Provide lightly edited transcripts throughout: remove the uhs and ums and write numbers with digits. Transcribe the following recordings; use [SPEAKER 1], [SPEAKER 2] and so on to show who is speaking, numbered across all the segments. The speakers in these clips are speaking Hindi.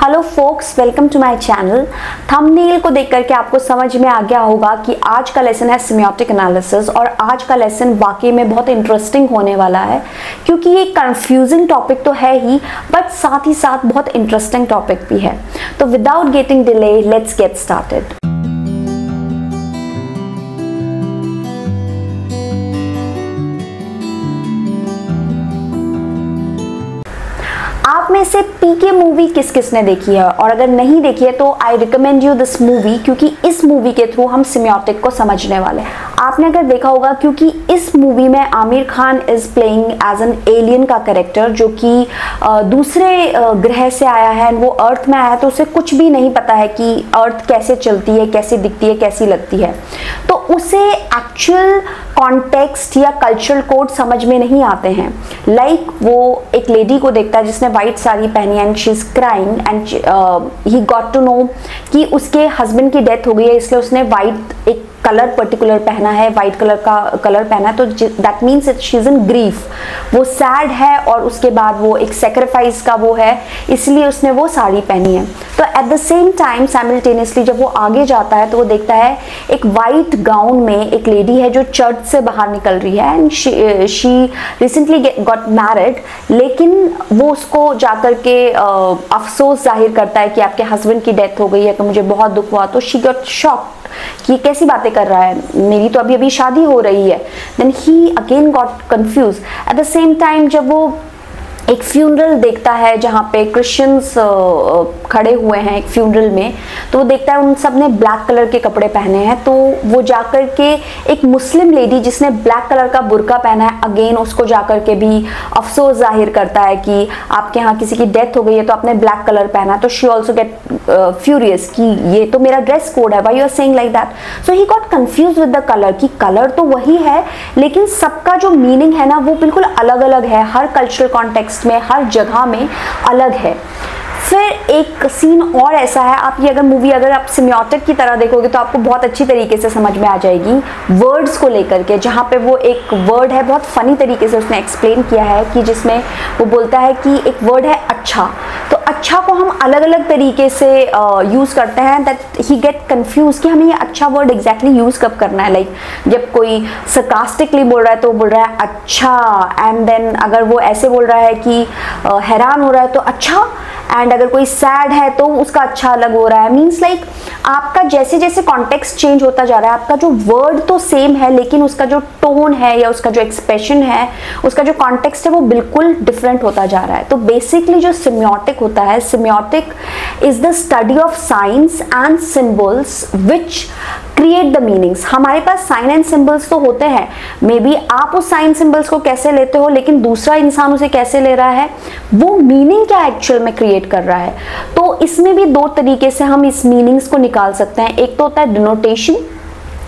[SPEAKER 1] Hello folks, welcome to my channel. Thumbnail को देख करके आपको समझ में आ गया होगा कि आज का लेसन है सिमियोटिक एनालिसिस और आज का लेसन वाकई में बहुत इंटरेस्टिंग होने वाला है क्योंकि ये कंफ्यूजिंग टॉपिक तो है ही बट साथ ही साथ बहुत इंटरेस्टिंग टॉपिक भी है। तो without getting delay let's get started. आप में से पीके मूवी किस किस ने देखी है और अगर नहीं देखी है तो I recommend you this movie क्योंकि इस मूवी के थ्रू हम सिमियोटिक को समझने वाले हैं। आपने अगर देखा होगा क्योंकि इस मूवी में Aamir Khan is playing as an alien का कैरेक्टर जो कि दूसरे ग्रह से आया है, वो अर्थ में आया है तो उसे कुछ भी नहीं पता है कि अर्थ कैसे चलती है, कैसे दिखती है, कैसी लगती है। तो उसे एक्चुअल कॉन्टेक्स्ट या कल्चरल कोड समझ में नहीं आते हैं। लाइक वो एक लेडी को देखता है जिसने वाइट साड़ी पहनी and she is crying and he got to know कि उसके हस्बैंड की डेथ हो गई है, इसलिए उसने वाइट एक कलर पर्टिकुलर पहना है, वाइट कलर का कलर पहना है, तो that means she is in grief, वो सैड है और उसके बाद वो एक सेक्रीफाइस का वो है इसलिए उसने वो साड़ी पहनी है। तो eight the same time simultaneously जब वो आगे जाता है तो वो देखता है एक वाइट गाउन में एक लेडी है जो चर्च से बाहर निकल रही है and she recently got married, लेकिन वो उसको जाकर के अफसोस जाहिर करता है कि आपके हस्बैंड की डेथ हो गई है तो मुझे बहुत दुख हुआ। तो शी गॉट शॉक्ड कि कैसी बातें कर रहा है, मेरी तो अभी शादी हो रही है। Then he again got confuse. At the same time जब वो एक फ्यूनरल देखता है जहाँ पे क्रिश्चियंस खड़े हुए हैं एक फ्यूनरल में, तो वो देखता है उन सब ने ब्लैक कलर के कपड़े पहने हैं, तो वो जाकर के एक मुस्लिम लेडी जिसने ब्लैक कलर का बुर्का पहना है अगेन उसको जाकर के भी अफसोस जाहिर करता है कि आपके यहाँ किसी की डेथ हो गई है तो आपने ब्लैक कलर पहना है। तो शी ऑल्सो गेट फ्यूरियस कि ये तो मेरा ड्रेस कोड है, why you are saying like that. So he got confuse with the colour कि कलर तो वही है लेकिन सबका जो मीनिंग है ना वो बिल्कुल अलग अलग है, हर कल्चरल कॉन्टेक्स्ट में हर जगह में अलग है। फिर एक सीन और ऐसा है, आप ये अगर आप सिमियोटिक की तरह देखोगे तो आपको बहुत अच्छी तरीके से समझ में आ जाएगी वर्ड्स को लेकर के, जहाँ पे वो एक वर्ड है बहुत फनी तरीके से उसने एक्सप्लेन किया है कि जिसमें वो बोलता है कि एक वर्ड है अच्छा, तो अच्छा को हम अलग अलग तरीके से यूज़ करते हैं दैट ही गेट कंफ्यूज कि हमें ये अच्छा वर्ड एग्जैक्टली यूज़ कब करना है। लाइक जब कोई सरकास्टिकली बोल रहा है तो बोल रहा है अच्छा, एंड देन अगर वो ऐसे बोल रहा है कि हैरान हो रहा है तो अच्छा, एंड अगर कोई सैड है तो उसका अच्छा अलग हो रहा है। मीन्स लाइक आपका जैसे जैसे कॉन्टेक्स्ट चेंज होता जा रहा है, आपका जो वर्ड तो सेम है लेकिन उसका जो टोन है या उसका जो एक्सप्रेशन है, उसका जो कॉन्टेक्स्ट है वो बिल्कुल डिफरेंट होता जा रहा है। तो बेसिकली जो सिमियोटिक होता है, semiotic is the study of science and symbols which create the meanings. हमारे पास साइन एंड सिंबल्स तो होते हैं, मे बी आप उस साइन सिंबल्स को कैसे लेते हो लेकिन दूसरा इंसान उसे कैसे ले रहा है, वो मीनिंग क्या एक्चुअल में क्रिएट कर रहा है। तो इसमें भी दो तरीके से हम इस मीनिंग्स को निकाल सकते हैं, एक तो होता है डिनोटेशन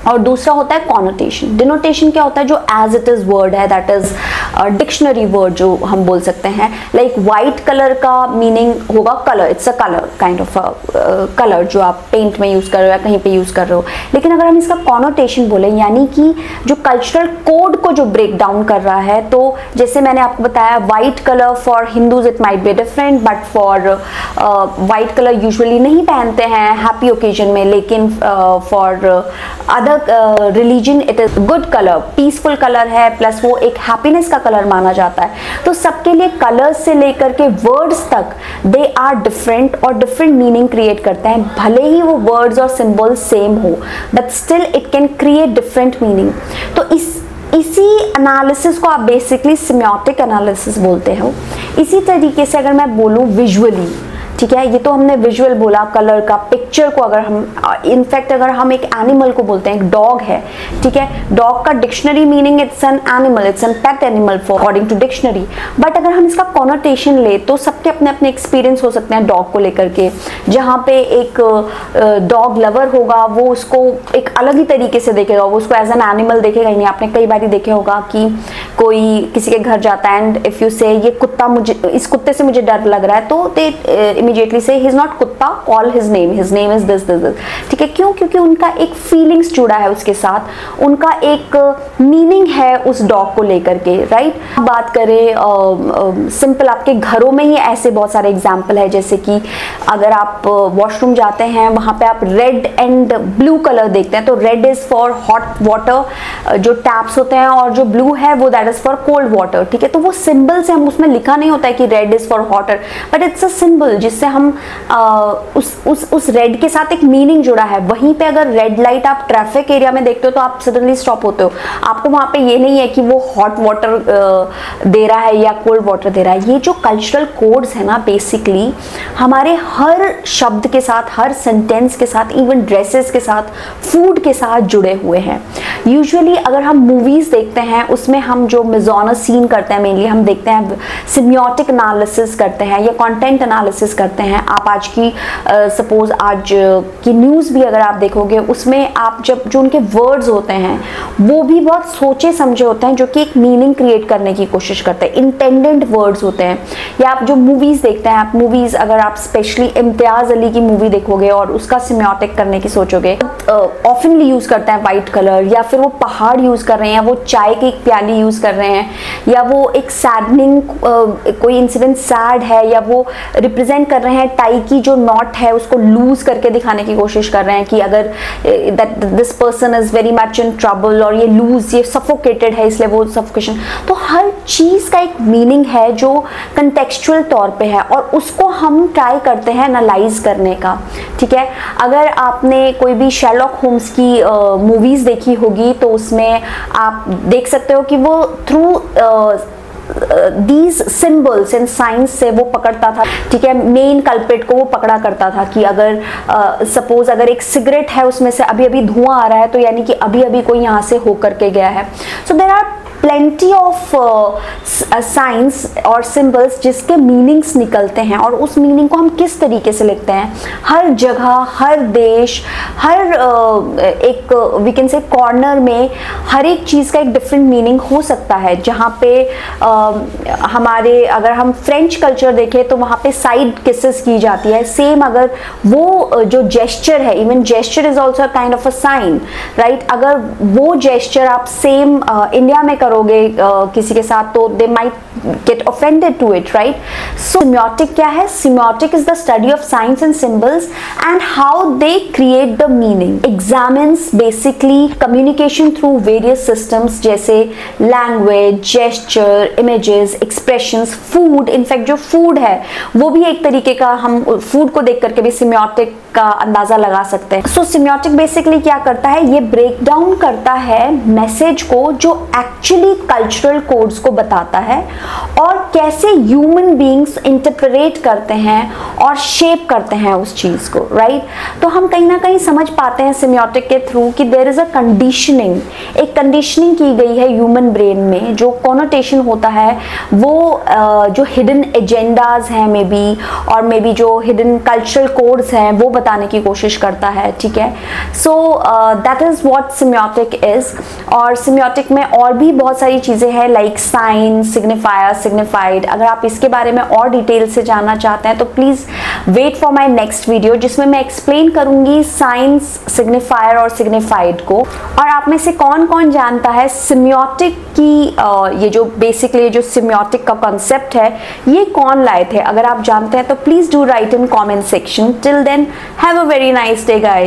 [SPEAKER 1] और दूसरा होता है कॉनोटेशन। डिनोटेशन क्या होता है, जो एज इट इज वर्ड है, दैट इज डिक्शनरी वर्ड जो हम बोल सकते हैं। लाइक वाइट कलर का मीनिंग होगा colour, it's a colour, kind of colour जो आप पेंट में यूज कर रहे हो या कहीं पे यूज कर रहे हो। लेकिन अगर हम इसका कॉनोटेशन बोले यानी कि जो कल्चरल कोड को जो ब्रेक डाउन कर रहा है, तो जैसे मैंने आपको बताया white colour for Hindus it might be different, but for white colour usually नहीं पहनते हैं हैप्पी ओकेजन में, लेकिन for other religion it is good colour, peaceful colour है, प्लस वो एक हैप्पीनेस का कलर माना जाता है। तो सबके लिए कलर्स से लेकर के वर्ड्स तक दे आर डिफरेंट और डिफरेंट मीनिंग क्रिएट करते हैं, भले ही वो वर्ड्स और सिंबल्स सेम हो but still it can create different meaning. तो इसी एनालिसिस को आप बेसिकली सिमियोटिक एनालिसिस बोलते हो। इसी तरीके से अगर मैं बोलूँ विजुअली, ठीक है, ये तो हमने विजुअल बोला कलर का, पिक्चर को अगर हम इनफैक्ट अगर हम एक एनिमल को बोलते हैं, एक डॉग है, ठीक है, डॉग का dictionary meaning it's an animal, it's an pet animal for according to dictionary. But अगर हम इसका कॉनोटेशन ले तो सबके अपने अपने एक्सपीरियंस हो सकते हैं डॉग को लेकर के। जहाँ पे एक डॉग लवर होगा वो उसको एक अलग ही तरीके से देखेगा, वो उसको एज एन एनिमल देखेगा ही नहीं। आपने कई बार देखे होगा कि कोई किसी के घर जाता है एंड इफ यू से ये कुत्ता, मुझे इस कुत्ते से मुझे डर लग रहा है, तो दे इमीडिएटली से ही इज नॉट कुत्ता, call his name is this this this, ठीक है। क्यों? क्योंकि उनका एक फीलिंग्स जुड़ा है उसके साथ, उनका एक मीनिंग है उस डॉग को लेकर के, राइट। बात करें सिंपल आपके घरों में ही ऐसे बहुत सारे एग्जाम्पल है, जैसे कि अगर आप वॉशरूम जाते हैं, वहां पे आप रेड एंड ब्लू कलर देखते हैं, तो red is for hot water जो टैप्स होते हैं, और जो ब्लू है वो that is for cold water, ठीक है। तो वो सिंबल से, हम उसमें लिखा नहीं होता है कि red is for water, but it's a symbol जिससे हम उस रेड के साथ एक मीनिंग जुड़ा है। वहीं पे अगर रेड लाइट आप ट्रैफिक एरिया में देखते हो तो आप सडनली स्टॉप होते हो, आपको वहां पे ये नहीं है कि वो हॉट वाटर दे रहा है या कोल्ड वाटर दे रहा है। ये जो कल्चरल कोड्स है ना, बेसिकली हमारे हर शब्द के साथ, हर सेंटेंस के साथ, इवन ड्रेसेस के साथ, फूड के साथ जुड़े हुए हैं। यूजुअली अगर हम मूवीज देखते हैं, उसमें हम जो मिज़ोनस सीन करते हैं, मेनली हम देखते हैं सिम्योटिक एनालिसिस करते हैं या कंटेंट एनालिसिस करते हैं। आप आज की सपोज आज की न्यूज़ भी अगर आप देखोगे, उसमें आप जब जो उनके वर्ड्स होते हैं वो भी बहुत सोचे समझे होते हैं, जो कि एक मीनिंग क्रिएट करने की कोशिश करते हैं, इंटेंडेड वर्ड्स होते हैं। या आप जो मूवीज देखते हैं, आप मूवीज अगर आप स्पेशली इम्तियाज अली की मूवी देखोगे और उसका सिम्योटिक करने की सोचोगे, ऑफनली यूज करते हैं वाइट कलर, या फिर वो पहाड़ यूज कर रहे हैं, वो चाय की एक प्याली यूज कर रहे हैं, या वो एक सैडनिंग कोई इंसिडेंट सैड है, या वो रिप्रेजेंट कर रहे हैं टाई की जो नॉट है उसको लूज करके दिखाने की कोशिश कर रहे हैं कि अगर this person is very much in trouble, और ये लूज, ये सफोकेटेड है इसलिए वो सफोकेशन। तो हर चीज का एक मीनिंग है जो कंटेक्चुअल तौर पे है, और उसको हम ट्राई करते हैं एनालाइज करने का, ठीक है। अगर आपने कोई भी शेरलॉक होम्स की मूवीज देखी होगी तो उसमें आप देख सकते हो कि वो through these symbols and signs से वो पकड़ता था, ठीक है। मेन कल्प्रिट को वो पकड़ा करता था कि अगर सपोज अगर एक सिगरेट है उसमें से अभी अभी धुआं आ रहा है, तो यानी कि अभी अभी कोई यहाँ से होकर के गया है। So there are plenty of signs और symbols जिसके मीनिंग्स निकलते हैं, और उस मीनिंग को हम किस तरीके से लिखते हैं। हर जगह, हर देश, हर एक वी कैन से कॉर्नर में हर एक चीज़ का एक डिफरेंट मीनिंग हो सकता है। जहाँ पे हमारे अगर हम फ्रेंच कल्चर देखें तो वहाँ पे साइड किसेस की जाती है। सेम अगर वो जो जेस्चर है, even gesture is also kind of a sign, right. अगर वो जेस्चर आप सेम इंडिया में करोगे किसी के साथ तो they might get offended to it, right. So semiotic क्या है? Semiotic is the study of science and symbols and how they create the meaning. Examines basically communication through various systems जैसे language, gesture, images, expressions, food. In fact जो फूड है वो भी एक तरीके का, हम फूड को देख करके भी सिम्योटिक का अंदाजा लगा सकते हैं। सो सिम्योटिक बेसिकली क्या करता है? ये ब्रेक डाउन करता है मैसेज को जो एक्चुअली कल्चरल कोड्स को बताता है, और कैसे ह्यूमन बीइंग्स इंटरप्रेट करते हैं और शेप करते हैं उस चीज को, राइट। तो हम कहीं ना कहीं समझ पाते हैं सिम्योटिक के थ्रू कि देयर इज अ कंडीशनिंग, एक कंडीशनिंग की गई है ह्यूमन ब्रेन में। जो कॉनोटेशन होता है वो जो हिडन एजेंडाज हैं मे बी, और मे बी जो हिडन कल्चरल कोड्स हैं वो बताने की कोशिश करता है, ठीक है। So that is what semiotic इज। और सिम्योटिक में और भी बहुत सारी चीजें हैं लाइक साइन, सिग्निफायर, सिग्निफाइड। अगर आप इसके बारे में और डिटेल से जानना चाहते हैं तो please wait for my next video, जिसमें मैं एक्सप्लेन करूंगी साइंस, सिग्निफायर और सिग्निफाइड को। और आप में से कौन कौन जानता है सिम्योटिक की ये जो बेसिकली जो सिम्योटिक का कॉन्सेप्ट है ये कौन लाए थे? अगर आप जानते हैं तो please do write in comment section. Till then have a very nice day guys.